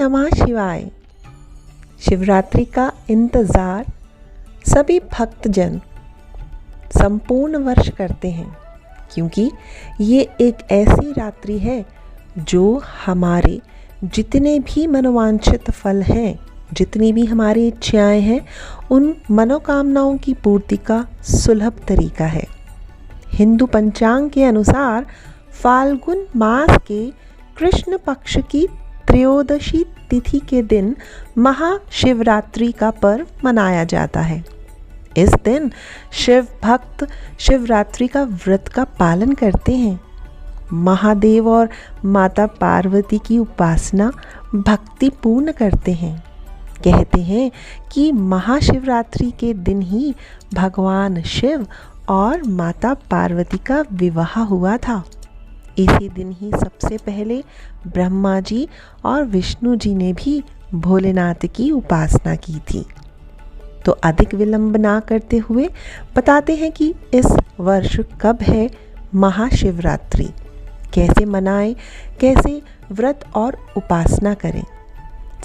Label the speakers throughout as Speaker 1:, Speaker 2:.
Speaker 1: नमः शिवाय। शिवरात्रि का इंतज़ार सभी भक्तजन संपूर्ण वर्ष करते हैं, क्योंकि ये एक ऐसी रात्रि है जो हमारे जितने भी मनोवांछित फल हैं, जितनी भी हमारी इच्छाएं हैं, उन मनोकामनाओं की पूर्ति का सुलभ तरीका है। हिंदू पंचांग के अनुसार फाल्गुन मास के कृष्ण पक्ष की त्रयोदशी तिथि के दिन महाशिवरात्रि का पर्व मनाया जाता है। इस दिन शिव भक्त शिवरात्रि का व्रत का पालन करते हैं। महादेव और माता पार्वती की उपासना भक्ति पूर्ण करते हैं। कहते हैं कि महाशिवरात्रि के दिन ही भगवान शिव और माता पार्वती का विवाह हुआ था। इसी दिन ही सबसे पहले ब्रह्मा जी और विष्णु जी ने भी भोलेनाथ की उपासना की थी। तो अधिक विलंब ना करते हुए बताते हैं कि इस वर्ष कब है महाशिवरात्रि, कैसे मनाएं, कैसे व्रत और उपासना करें।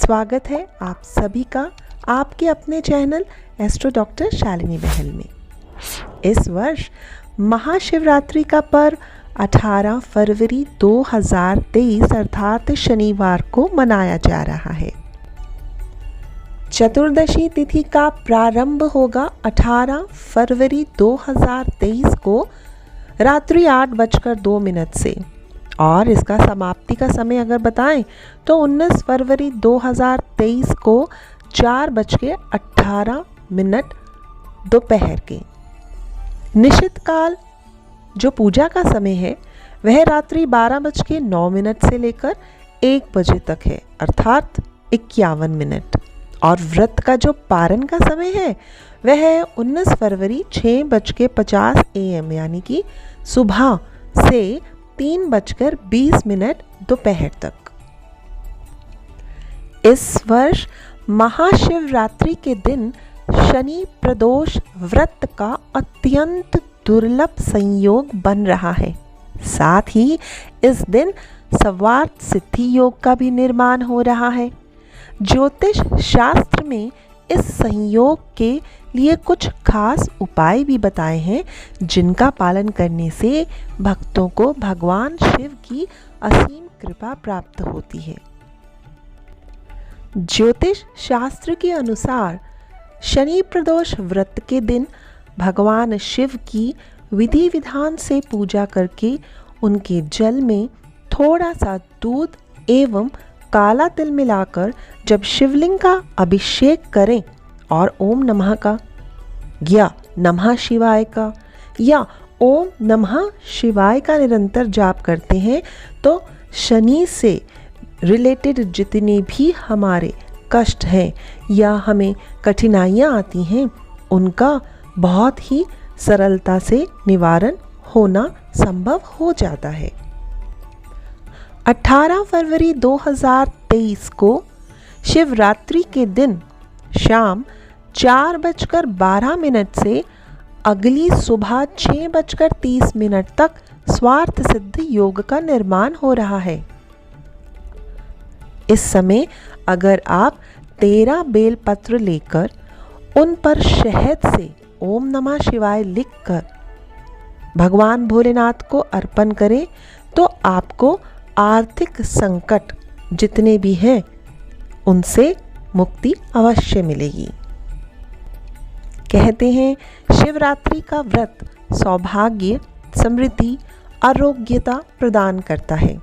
Speaker 1: स्वागत है आप सभी का आपके अपने चैनल एस्ट्रो डॉक्टर शालिनी बहल में। इस वर्ष महाशिवरात्रि का पर्व 18 फरवरी 2023 अर्थात शनिवार को मनाया जा रहा है। चतुर्दशी तिथि का प्रारंभ होगा 18 फरवरी 2023 को रात्रि 8:02 से, और इसका समाप्ति का समय अगर बताएं तो 19 फरवरी 2023 को 4:18 दोपहर के। निश्चित काल जो पूजा का समय है वह रात्रि 12:09 से लेकर 1 बजे तक है, अर्थात 51 मिनट। और व्रत का जो पारण का समय है वह है 19 फरवरी 6:50 AM यानी कि सुबह से 3:20 दोपहर तक। इस वर्ष महाशिवरात्रि के दिन शनि प्रदोष व्रत का अत्यंत दुर्लभ संयोग बन रहा है। साथ ही इस दिन सर्वार्थ सिद्धि योग का भी निर्माण हो रहा है। ज्योतिष शास्त्र में इस संयोग के लिए कुछ खास उपाय भी बताए हैं, जिनका पालन करने से भक्तों को भगवान शिव की असीम कृपा प्राप्त होती है। ज्योतिष शास्त्र के अनुसार शनि प्रदोष व्रत के दिन भगवान शिव की विधि विधान से पूजा करके उनके जल में थोड़ा सा दूध एवं काला तिल मिलाकर जब शिवलिंग का अभिषेक करें और ओम नमः का या नमः शिवाय का या ओम नमः शिवाय का निरंतर जाप करते हैं तो शनि से रिलेटेड जितने भी हमारे कष्ट हैं या हमें कठिनाइयाँ आती हैं, उनका बहुत ही सरलता से निवारण होना संभव हो जाता है। 18 फरवरी 2023 को शिवरात्रि के दिन शाम 4:12 से अगली सुबह 6:30 तक स्वार्थ सिद्धि योग का निर्माण हो रहा है। इस समय अगर आप 13 बेलपत्र लेकर उन पर शहद से ओम नमः शिवाय लिखकर भगवान भोलेनाथ को अर्पण करें तो आपको आर्थिक संकट जितने भी हैं उनसे मुक्ति अवश्य मिलेगी। कहते हैं शिवरात्रि का व्रत सौभाग्य, समृद्धि, आरोग्यता प्रदान करता है।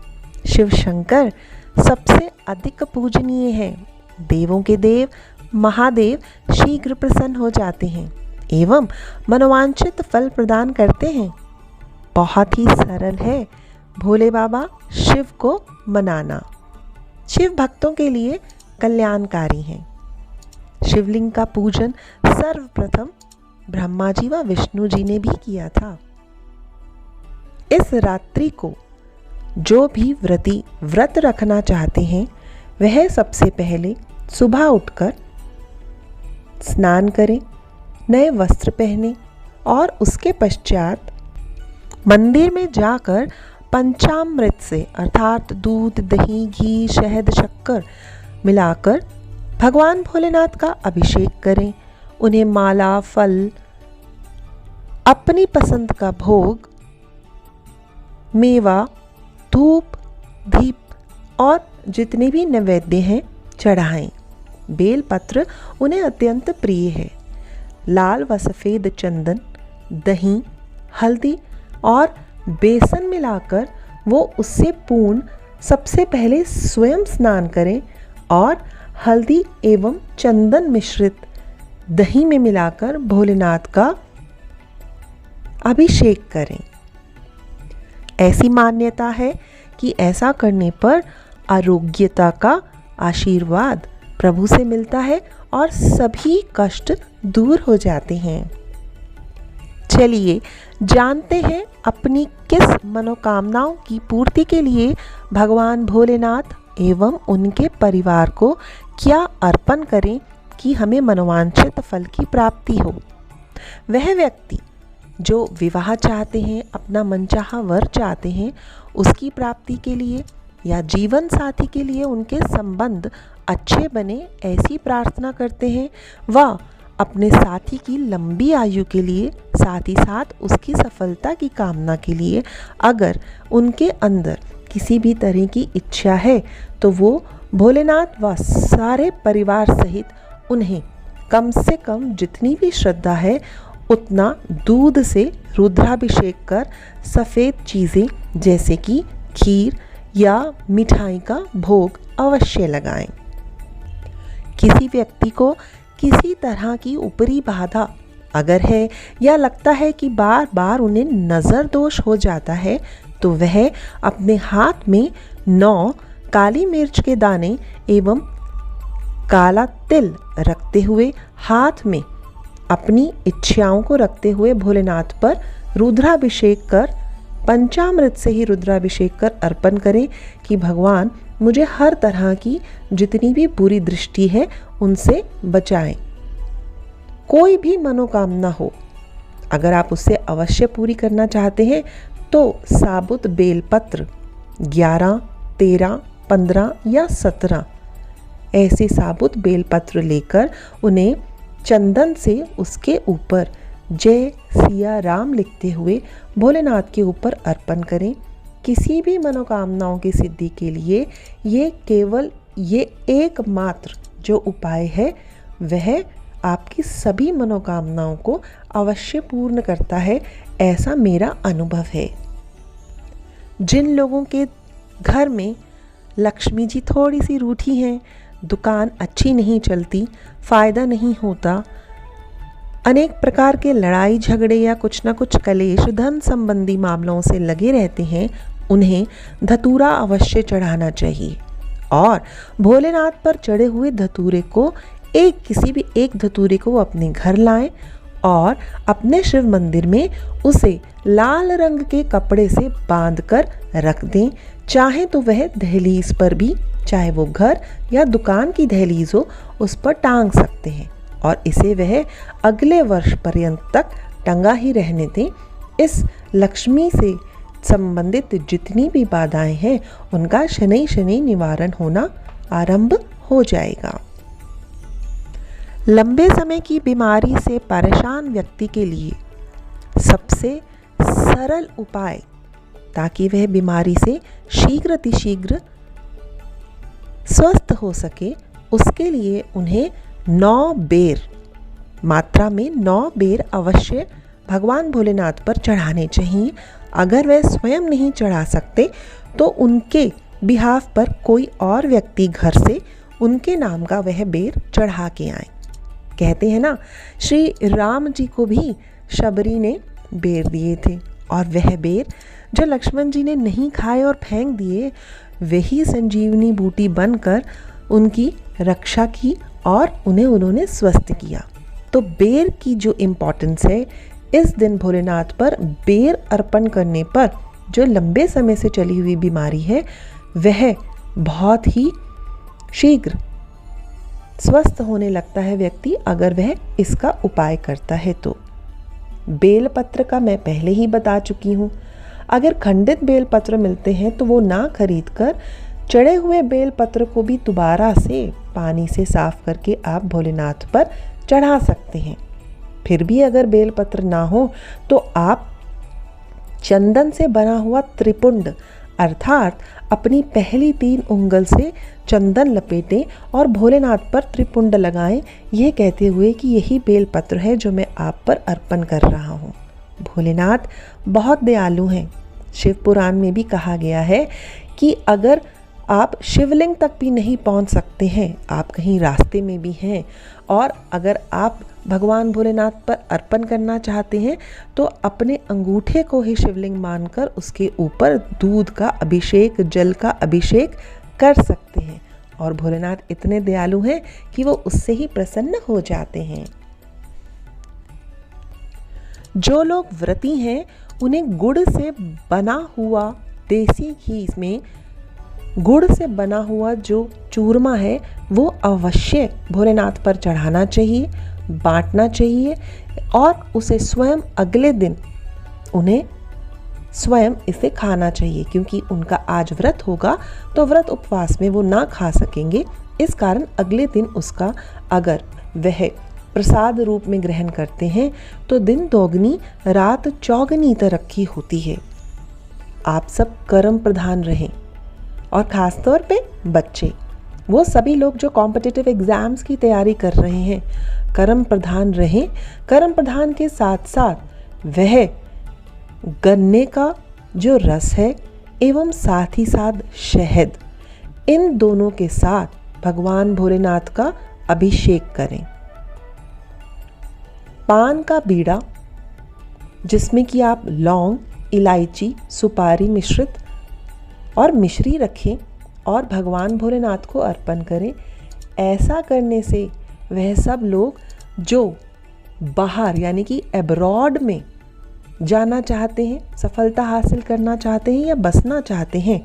Speaker 1: शिव शंकर सबसे अधिक पूजनीय है। देवों के देव महादेव शीघ्र प्रसन्न हो जाते हैं एवं मनोवांछित फल प्रदान करते हैं। बहुत ही सरल है भोले बाबा शिव को मनाना। शिव भक्तों के लिए कल्याणकारी हैं। शिवलिंग का पूजन सर्वप्रथम ब्रह्मा जी व विष्णु जी ने भी किया था। इस रात्रि को जो भी व्रती व्रत रखना चाहते हैं वह सबसे पहले सुबह उठकर स्नान करें, नए वस्त्र पहने और उसके पश्चात मंदिर में जाकर पंचामृत से अर्थात दूध, दही, घी, शहद, शक्कर मिलाकर भगवान भोलेनाथ का अभिषेक करें। उन्हें माला, फल, अपनी पसंद का भोग, मेवा, धूप, दीप और जितने भी नैवेद्य हैं चढ़ाएं। बेलपत्र उन्हें अत्यंत प्रिय है। लाल व सफ़ेद चंदन, दही, हल्दी और बेसन मिलाकर वो उससे पूर्ण सबसे पहले स्वयं स्नान करें और हल्दी एवं चंदन मिश्रित दही में मिलाकर भोलेनाथ का अभिषेक करें। ऐसी मान्यता है कि ऐसा करने पर आरोग्यता का आशीर्वाद प्रभु से मिलता है और सभी कष्ट दूर हो जाते हैं। चलिए जानते हैं अपनी किस मनोकामनाओं की पूर्ति के लिए भगवान भोलेनाथ एवं उनके परिवार को क्या अर्पण करें कि हमें मनोवांछित फल की प्राप्ति हो। वह व्यक्ति जो विवाह चाहते हैं, अपना मनचाहा वर चाहते हैं, उसकी प्राप्ति के लिए या जीवन साथी के लिए उनके संबंध अच्छे बने ऐसी प्रार्थना करते हैं, व अपने साथी की लंबी आयु के लिए, साथ ही साथ उसकी सफलता की कामना के लिए अगर उनके अंदर किसी भी तरह की इच्छा है तो वो भोलेनाथ व सारे परिवार सहित उन्हें कम से कम जितनी भी श्रद्धा है उतना दूध से रुद्राभिषेक कर सफ़ेद चीज़ें जैसे कि खीर या मिठाई का भोग अवश्य लगाएं। किसी व्यक्ति को किसी तरह की ऊपरी बाधा अगर है या लगता है कि बार बार उन्हें नज़र दोष हो जाता है तो वह अपने हाथ में 9 काली मिर्च के दाने एवं काला तिल रखते हुए हाथ में अपनी इच्छाओं को रखते हुए भोलेनाथ पर रुद्राभिषेक कर, पंचामृत से ही रुद्राभिषेक कर अर्पण करें कि भगवान मुझे हर तरह की जितनी भी बुरी दृष्टि है उनसे बचाएं। कोई भी मनोकामना हो, अगर आप उससे अवश्य पूरी करना चाहते हैं तो साबुत बेलपत्र 11, 13, 15 या 17 ऐसे साबुत बेलपत्र लेकर उन्हें चंदन से उसके ऊपर जय सिया राम लिखते हुए भोलेनाथ के ऊपर अर्पण करें। किसी भी मनोकामनाओं की सिद्धि के लिए ये एकमात्र जो उपाय है वह आपकी सभी मनोकामनाओं को अवश्य पूर्ण करता है, ऐसा मेरा अनुभव है। जिन लोगों के घर में लक्ष्मी जी थोड़ी सी रूठी हैं, दुकान अच्छी नहीं चलती, फ़ायदा नहीं होता, अनेक प्रकार के लड़ाई झगड़े या कुछ न कुछ कलेश धन संबंधी मामलों से लगे रहते हैं, उन्हें धतूरा अवश्य चढ़ाना चाहिए और भोलेनाथ पर चढ़े हुए धतूरे को किसी भी एक धतूरे को अपने घर लाएं और अपने शिव मंदिर में उसे लाल रंग के कपड़े से बांधकर रख दें। चाहे तो वह दहलीज पर भी, चाहे वो घर या दुकान की दहलीज हो, उस पर टांग सकते हैं और इसे वह अगले वर्ष पर्यंत तक टंगा ही रहने दें। इस लक्ष्मी से संबंधित जितनी भी बाधाएं हैं उनका शनि शनि निवारण होना आरंभ हो जाएगा। लंबे समय की बीमारी से परेशान व्यक्ति के लिए सबसे सरल उपाय, ताकि वह बीमारी से शीघ्र स्वस्थ हो सके, उसके लिए उन्हें 9 बेर मात्रा में 9 बेर अवश्य भगवान भोलेनाथ पर चढ़ाने चाहिए। अगर वह स्वयं नहीं चढ़ा सकते तो उनके बिहाफ पर कोई और व्यक्ति घर से उनके नाम का वह बेर चढ़ा के आए। कहते हैं ना, श्री राम जी को भी शबरी ने बेर दिए थे और वह बेर जो लक्ष्मण जी ने नहीं खाए और फेंक दिए, वही संजीवनी बूटी बनकर उनकी रक्षा की और उन्होंने स्वस्थ किया। तो बेर की जो इम्पोर्टेंस है, इस दिन भोलेनाथ पर बेर अर्पण करने पर जो लंबे समय से चली हुई बीमारी है वह बहुत ही शीघ्र स्वस्थ होने लगता है व्यक्ति, अगर वह इसका उपाय करता है तो। बेलपत्र का मैं पहले ही बता चुकी हूँ। अगर खंडित बेलपत्र मिलते हैं तो वो ना खरीद कर चढ़े हुए बेलपत्र को भी दोबारा से पानी से साफ करके आप भोलेनाथ पर चढ़ा सकते हैं। फिर भी अगर बेलपत्र ना हो तो आप चंदन से बना हुआ त्रिपुंड अर्थात अपनी पहली 3 उंगल से चंदन लपेटें और भोलेनाथ पर त्रिपुंड लगाएं, यह कहते हुए कि यही बेलपत्र है जो मैं आप पर अर्पण कर रहा हूँ। भोलेनाथ बहुत दयालु हैं। शिव पुराण में भी कहा गया है कि अगर आप शिवलिंग तक भी नहीं पहुंच सकते हैं, आप कहीं रास्ते में भी हैं और अगर आप भगवान भोलेनाथ पर अर्पण करना चाहते हैं तो अपने अंगूठे को ही शिवलिंग मानकर उसके ऊपर दूध का अभिषेक, जल का अभिषेक कर सकते हैं और भोलेनाथ इतने दयालु हैं कि वो उससे ही प्रसन्न हो जाते हैं। जो लोग व्रती हैं उन्हें गुड़ से बना हुआ देसी घी में गुड़ से बना हुआ जो चूरमा है वो अवश्य भोलेनाथ पर चढ़ाना चाहिए, बांटना चाहिए और उसे स्वयं अगले दिन उन्हें स्वयं इसे खाना चाहिए, क्योंकि उनका आज व्रत होगा तो व्रत उपवास में वो ना खा सकेंगे। इस कारण अगले दिन उसका अगर वह प्रसाद रूप में ग्रहण करते हैं तो दिन दोगुनी रात चौगुनी तरक्की होती है। आप सब कर्म प्रधान रहें और ख़ास तौर पे बच्चे, वो सभी लोग जो कॉम्पिटिटिव एग्ज़ाम्स की तैयारी कर रहे हैं, कर्म प्रधान रहें। कर्म प्रधान के साथ साथ वह गन्ने का जो रस है एवं साथ ही साथ शहद, इन दोनों के साथ भगवान भोलेनाथ का अभिषेक करें। पान का बीड़ा जिसमें कि आप लौंग, इलायची, सुपारी मिश्रित और मिश्री रखें और भगवान भोलेनाथ को अर्पण करें। ऐसा करने से वह सब लोग जो बाहर यानी कि अब्रॉड में जाना चाहते हैं, सफलता हासिल करना चाहते हैं या बसना चाहते हैं,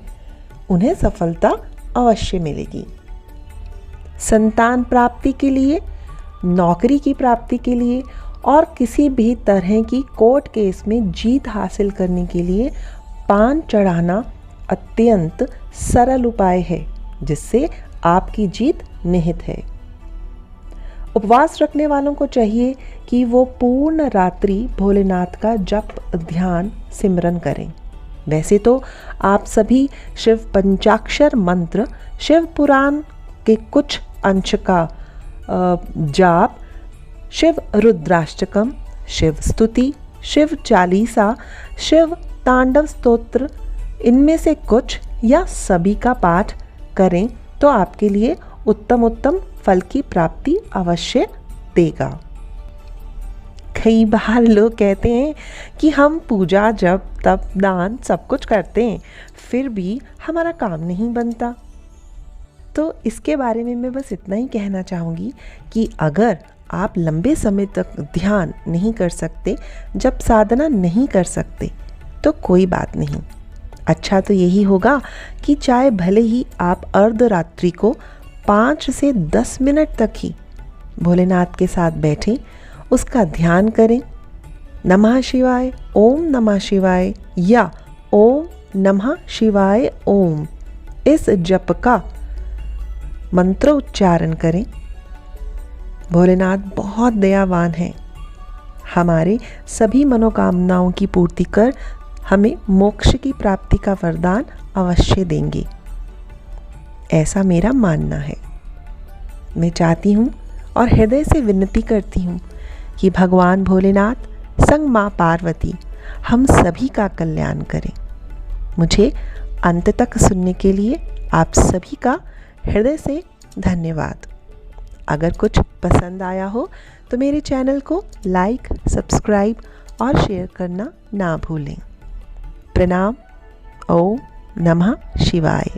Speaker 1: उन्हें सफलता अवश्य मिलेगी। संतान प्राप्ति के लिए, नौकरी की प्राप्ति के लिए और किसी भी तरह की कोर्ट केस में जीत हासिल करने के लिए पान चढ़ाना अत्यंत सरल उपाय है जिससे आपकी जीत निहित है। उपवास रखने वालों को चाहिए कि वो पूर्ण रात्रि भोलेनाथ का जप, ध्यान, सिमरन करें। वैसे तो आप सभी शिव पंचाक्षर मंत्र, शिव पुराण के कुछ अंश का जाप, शिव रुद्राष्टकम, शिव स्तुति, शिव चालीसा, शिव तांडव स्तोत्र, इनमें से कुछ या सभी का पाठ करें तो आपके लिए उत्तम फल की प्राप्ति अवश्य देगा। कई बार लोग कहते हैं कि हम पूजा, जप, तप, दान सब कुछ करते हैं फिर भी हमारा काम नहीं बनता। तो इसके बारे में मैं बस इतना ही कहना चाहूँगी कि अगर आप लंबे समय तक ध्यान नहीं कर सकते, जब साधना नहीं कर सकते, तो कोई बात नहीं। अच्छा तो यही होगा कि चाहे भले ही आप अर्धरात्रि को 5 से 10 मिनट तक ही भोलेनाथ के साथ बैठें, उसका ध्यान करें। नमः शिवाय, ओम नमः शिवाय या ओम नमः शिवाय ओम, इस जप का मंत्रोच्चारण करें। भोलेनाथ बहुत दयावान हैं, हमारे सभी मनोकामनाओं की पूर्ति कर हमें मोक्ष की प्राप्ति का वरदान अवश्य देंगे, ऐसा मेरा मानना है। मैं चाहती हूँ और हृदय से विनती करती हूँ कि भगवान भोलेनाथ संग माँ पार्वती हम सभी का कल्याण करें। मुझे अंत तक सुनने के लिए आप सभी का हृदय से धन्यवाद। अगर कुछ पसंद आया हो तो मेरे चैनल को लाइक, सब्सक्राइब और शेयर करना ना भूलें। प्रणाम। ओम नमः शिवाय।